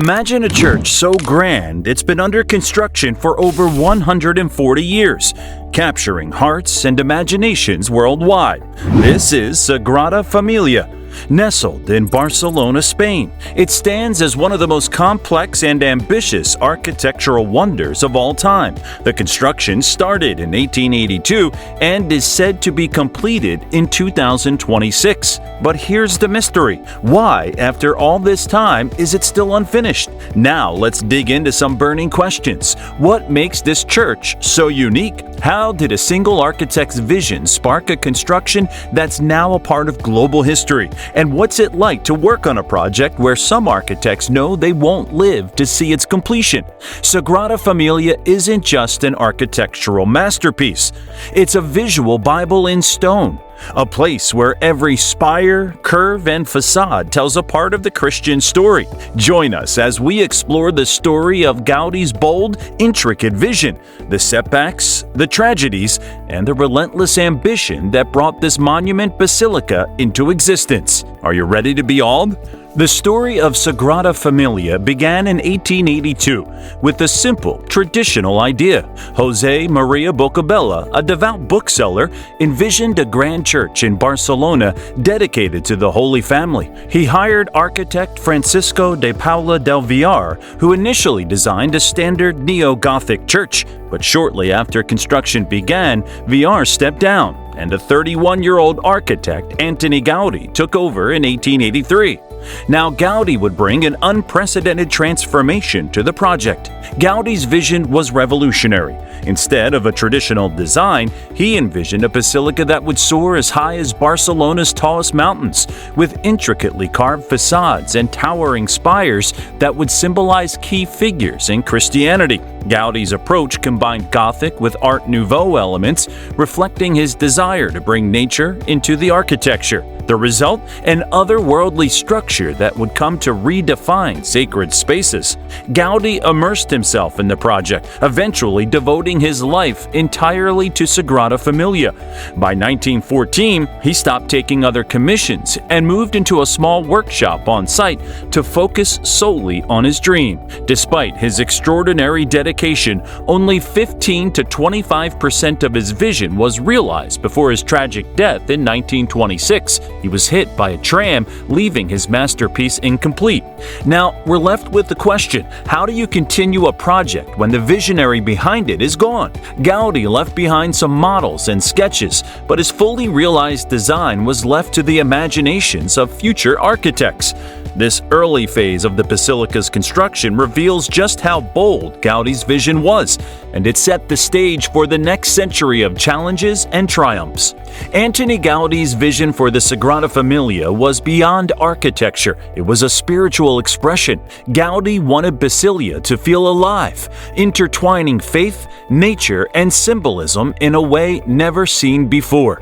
Imagine a church so grand it's been under construction for over 140 years, capturing hearts and imaginations worldwide. This is Sagrada Familia. Nestled in Barcelona, Spain, it stands as one of the most complex and ambitious architectural wonders of all time. The construction started in 1882 and is said to be completed in 2026. But here's the mystery. Why, after all this time, is it still unfinished? Now let's dig into some burning questions. What makes this church so unique? How did a single architect's vision spark a construction that's now a part of global history? And what's it like to work on a project where some architects know they won't live to see its completion? Sagrada Familia isn't just an architectural masterpiece. It's a visual Bible in stone. A place where every spire, curve, and facade tells a part of the Christian story. Join us as we explore the story of Gaudí's bold, intricate vision, the setbacks, the tragedies, and the relentless ambition that brought this monument basilica into existence. Are you ready to be awed? The story of Sagrada Familia began in 1882 with a simple, traditional idea. José María Bocabella, a devout bookseller, envisioned a grand church in Barcelona dedicated to the Holy Family. He hired architect Francisco de Paula del Villar, who initially designed a standard neo-Gothic church, but shortly after construction began, Villar stepped down, and a 31-year-old architect, Antoni Gaudí, took over in 1883. Now, Gaudí would bring an unprecedented transformation to the project. Gaudí's vision was revolutionary. Instead of a traditional design, he envisioned a basilica that would soar as high as Barcelona's tallest mountains, with intricately carved facades and towering spires that would symbolize key figures in Christianity. Gaudí's approach combined Gothic with Art Nouveau elements, reflecting his desire to bring nature into the architecture. The result? An otherworldly structure that would come to redefine sacred spaces. Gaudí immersed himself in the project, eventually devoting his life entirely to Sagrada Familia. By 1914, he stopped taking other commissions and moved into a small workshop on site to focus solely on his dream. Despite his extraordinary dedication, only 15 to 25% of his vision was realized before his tragic death in 1926. He was hit by a tram, leaving his masterpiece incomplete. Now, we're left with the question, how do you continue a project when the visionary behind it is gone? Gaudí left behind some models and sketches, but his fully realized design was left to the imaginations of future architects. This early phase of the basilica's construction reveals just how bold Gaudí's vision was, and it set the stage for the next century of challenges and triumphs. Antoni Gaudí's vision for the Sagrada Familia was beyond architecture. It was a spiritual expression. Gaudí wanted Basilia to feel alive, intertwining faith, nature, and symbolism in a way never seen before.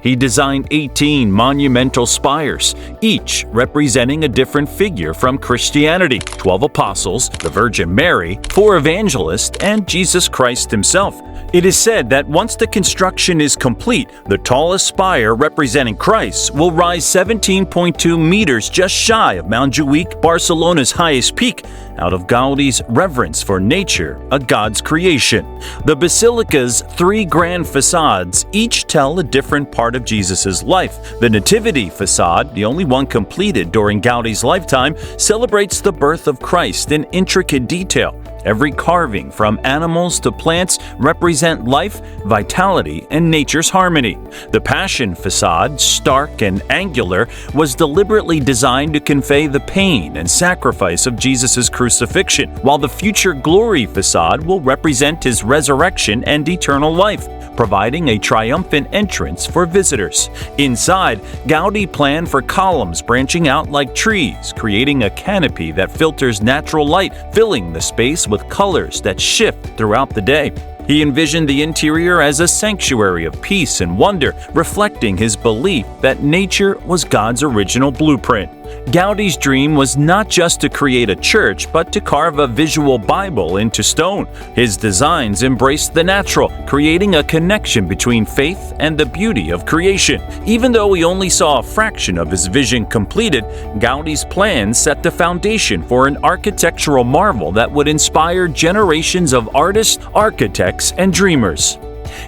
He designed 18 monumental spires, each representing a different figure from Christianity: 12 apostles, the Virgin Mary, 4 evangelists, and Jesus Christ himself. It is said that once the construction is complete, the tallest spire representing Christ will rise 17.2 meters, just shy of Montjuïc, Barcelona's highest peak, out of Gaudí's reverence for nature, a God's creation. The basilica's 3 grand facades each tell a different part of Jesus' life. The Nativity facade, the only one completed during Gaudí's lifetime, celebrates the birth of Christ in intricate detail. Every carving, from animals to plants, represent life, vitality, and nature's harmony. The Passion facade, stark and angular, was deliberately designed to convey the pain and sacrifice of Jesus' crucifixion, while the Future Glory facade will represent his resurrection and eternal life, providing a triumphant entrance for visitors. Inside, Gaudí planned for columns branching out like trees, creating a canopy that filters natural light, filling the space with colors that shift throughout the day. He envisioned the interior as a sanctuary of peace and wonder, reflecting his belief that nature was God's original blueprint. Gaudi's dream was not just to create a church, but to carve a visual Bible into stone. His designs embraced the natural, creating a connection between faith and the beauty of creation. Even though we only saw a fraction of his vision completed, Gaudi's plans set the foundation for an architectural marvel that would inspire generations of artists, architects, and dreamers.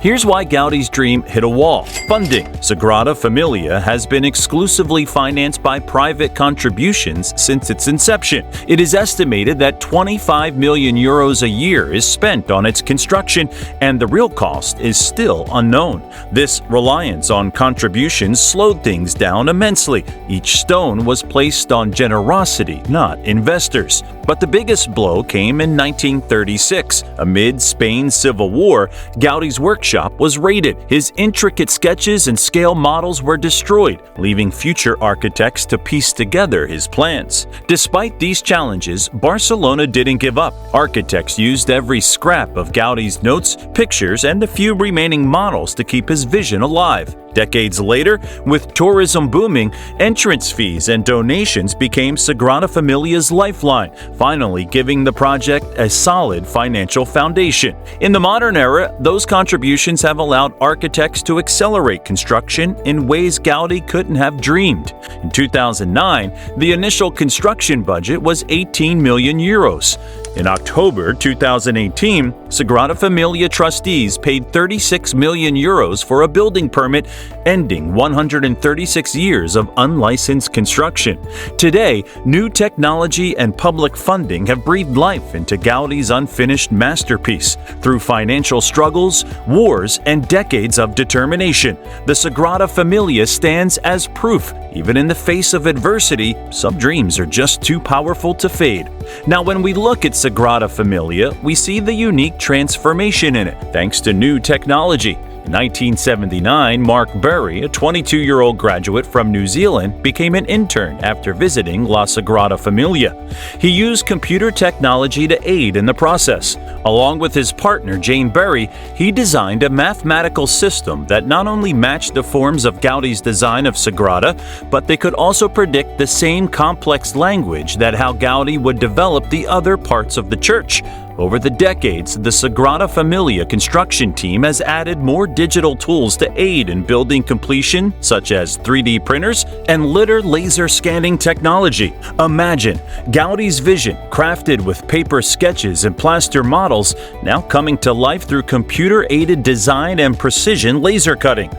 Here's why Gaudi's dream hit a wall. Funding. Sagrada Familia has been exclusively financed by private contributions since its inception. It is estimated that 25 million euros a year is spent on its construction, and the real cost is still unknown. This reliance on contributions slowed things down immensely. Each stone was placed on generosity, not investors. But the biggest blow came in 1936. Amid Spain's civil war, Gaudi's workshop was raided. His intricate sketches and scale models were destroyed, leaving future architects to piece together his plans. Despite these challenges, Barcelona didn't give up. Architects used every scrap of Gaudi's notes, pictures, and the few remaining models to keep his vision alive. Decades later, with tourism booming, entrance fees and donations became Sagrada Familia's lifeline, finally giving the project a solid financial foundation. In the modern era, those contributions have allowed architects to accelerate construction in ways Gaudí couldn't have dreamed. In 2009, the initial construction budget was 18 million euros. In October 2018, Sagrada Familia trustees paid 36 million euros for a building permit, ending 136 years of unlicensed construction. Today, new technology and public funding have breathed life into Gaudí's unfinished masterpiece. Through financial struggles, wars, and decades of determination, the Sagrada Familia stands as proof. Even in the face of adversity, some dreams are just too powerful to fade. Now, when we look at Sagrada Familia, we see the unique transformation in it, thanks to new technology. In 1979, Mark Berry, a 22-year-old graduate from New Zealand, became an intern after visiting La Sagrada Familia. He used computer technology to aid in the process. Along with his partner, Jane Berry, he designed a mathematical system that not only matched the forms of Gaudí's design of Sagrada, but they could also predict the same complex language that how Gaudí would develop the other parts of the church. Over the decades, the Sagrada Familia construction team has added more digital tools to aid in building completion, such as 3D printers and laser scanning technology. Imagine Gaudí's vision, crafted with paper sketches and plaster models, now coming to life through computer-aided design and precision laser cutting.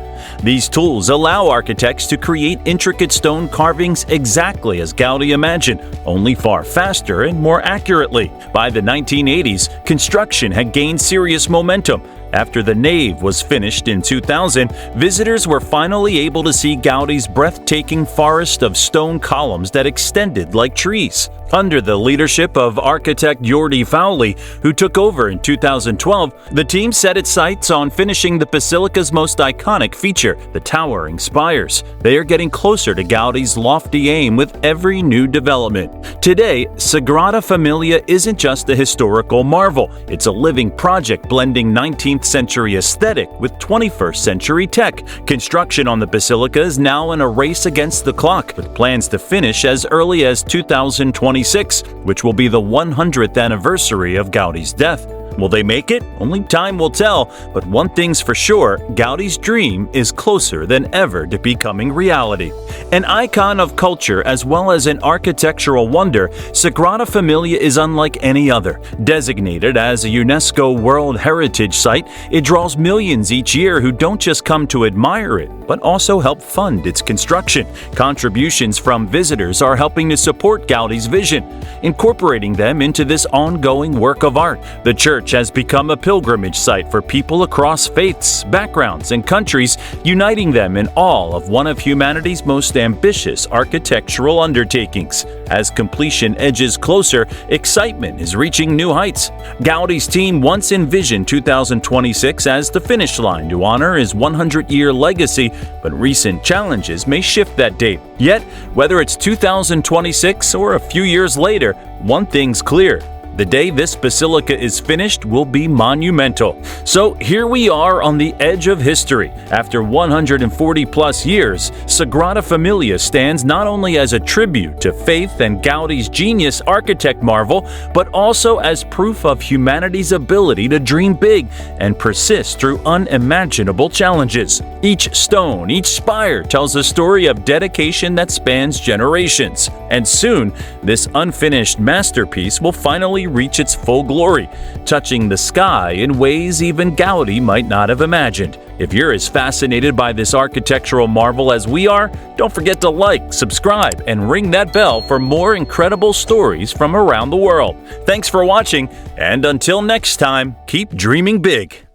These tools allow architects to create intricate stone carvings exactly as Gaudí imagined, only far faster and more accurately. By the 1980s, construction had gained serious momentum. After the nave was finished in 2000, visitors were finally able to see Gaudí's breathtaking forest of stone columns that extended like trees. Under the leadership of architect Jordi Fowley, who took over in 2012, the team set its sights on finishing the basilica's most iconic feature, the towering spires. They are getting closer to Gaudí's lofty aim with every new development. Today, Sagrada Familia isn't just a historical marvel. It's a living project blending 19th century aesthetic with 21st century tech. Construction on the basilica is now in a race against the clock, with plans to finish as early as 2026, which will be the 100th anniversary of Gaudí's death. Will they make it? Only time will tell, but one thing's for sure, Gaudí's dream is closer than ever to becoming reality. An icon of culture as well as an architectural wonder, Sagrada Familia is unlike any other. Designated as a UNESCO World Heritage Site, it draws millions each year who don't just come to admire it, but also help fund its construction. Contributions from visitors are helping to support Gaudí's vision, incorporating them into this ongoing work of art. The church has become a pilgrimage site for people across faiths, backgrounds, and countries, uniting them in awe of one of humanity's most ambitious architectural undertakings. As completion edges closer, excitement is reaching new heights. Gaudí's team once envisioned 2026 as the finish line to honor his 100-year legacy, but recent challenges may shift that date. Yet, whether it's 2026 or a few years later, one thing's clear: The day this basilica is finished will be monumental. So here we are on the edge of history. After 140 plus years, Sagrada Familia stands not only as a tribute to faith and Gaudi's genius architect marvel, but also as proof of humanity's ability to dream big and persist through unimaginable challenges. Each stone, each spire tells a story of dedication that spans generations. And soon, this unfinished masterpiece will finally reach its full glory, touching the sky in ways even Gaudi might not have imagined. If you're as fascinated by this architectural marvel as we are, don't forget to like, subscribe, and ring that bell for more incredible stories from around the world. Thanks for watching, and until next time, keep dreaming big.